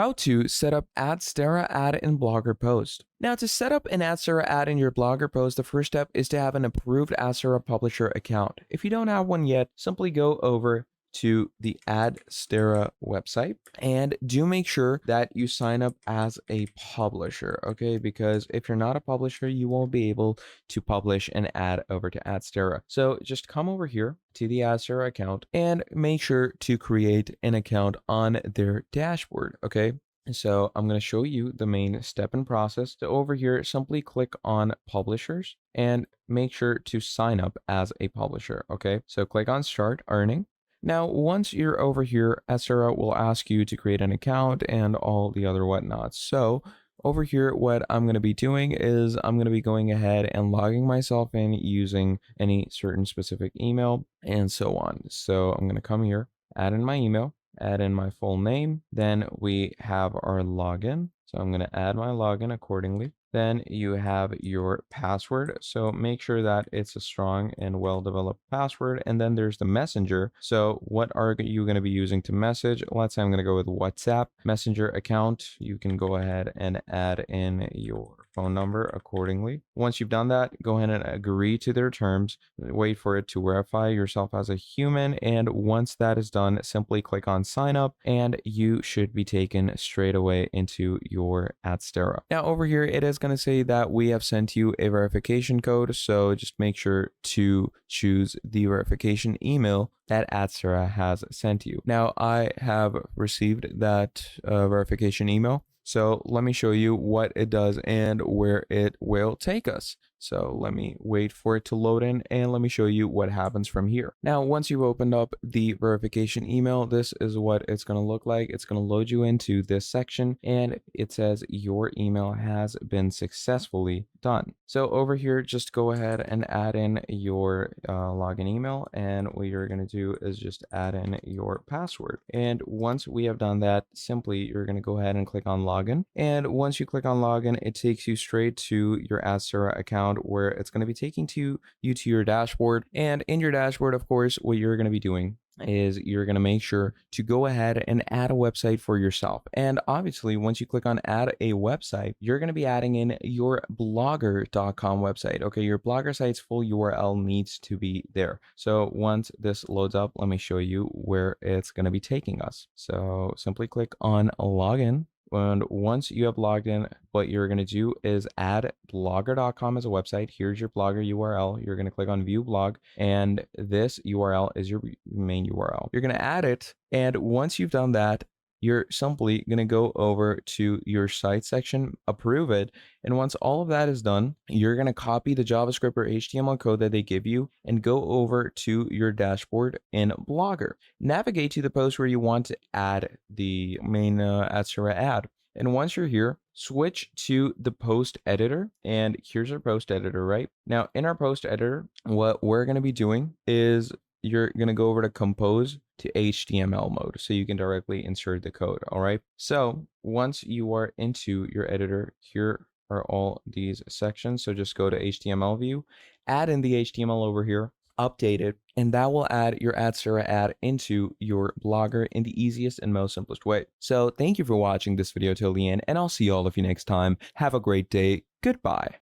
How to set up Adsterra ad in Blogger post. Now, to set up an Adsterra ad in your Blogger post, the first step is to have an approved Adsterra publisher account. If you don't have one yet, simply go over to the Adsterra website and do make sure that you sign up as a publisher, okay? Because if you're not a publisher, you won't be able to publish an ad over to Adsterra. So just come over here to the Adsterra account and make sure to create an account on their dashboard, okay? So I'm going to show you the main step and process. So over here, simply click on publishers and make sure to sign up as a publisher, okay? So click on start earning. Now, once you're over here, Adsterra will ask you to create an account and all the other whatnots. So over here, what I'm going to be doing is I'm going to be going ahead and logging myself in using any certain specific email and so on. So I'm going to come here, add in my email, add in my full name. Then we have our login. So I'm going to add my login accordingly. Then you have your password. So make sure that it's a strong and well-developed password. And then there's the messenger. So what are you going to be using to message? Let's say I'm going to go with WhatsApp messenger account. You can go ahead and add in your phone number accordingly. Once you've done that, go ahead and agree to their terms. Wait for it to verify yourself as a human. And once that is done, simply click on sign up and you should be taken straight away into your Adsterra. Now over here, it is going to say that we have sent you a verification code. So just make sure to choose the verification email that Adsterra has sent you. Now I have received that verification email. So let me show you what it does and where it will take us. So let me wait for it to load in and let me show you what happens from here. Now, once you've opened up the verification email, this is what it's going to look like. It's going to load you into this section and it says your email has been successfully done. So over here, just go ahead and add in your login email. And what you're going to do is just add in your password. And once we have done that, simply you're going to go ahead and click on login. And once you click on login, it takes you straight to your Adsterra account where it's going to be taking you to your dashboard. And in your dashboard, of course, what you're going to be doing is you're going to make sure to go ahead and add a website for yourself. And obviously, once you click on add a website, you're going to be adding in your blogger.com website. Okay, your Blogger site's full URL needs to be there. So once this loads up, let me show you where it's going to be taking us. So simply click on login. And once you have logged in, what you're going to do is add blogger.com as a website. Here's your Blogger URL. You're going to click on view blog, and this URL is your main URL. You're going to add it. And once you've done that, you're simply going to go over to your site section, approve it. And once all of that is done, you're going to copy the JavaScript or HTML code that they give you and go over to your dashboard in Blogger. Navigate to the post where you want to add the main Adsterra ad. And once you're here, switch to the post editor. And here's our post editor, right? Now, in our post editor, what we're going to be doing is you're going to go over to compose to HTML mode so you can directly insert the code. All right. So once you are into your editor, here are all these sections. So just go to HTML view, add in the HTML over here, update it, and that will add your Adsterra ad into your Blogger in the easiest and most simplest way. So thank you for watching this video till the end, and I'll see all of you next time. Have a great day. Goodbye.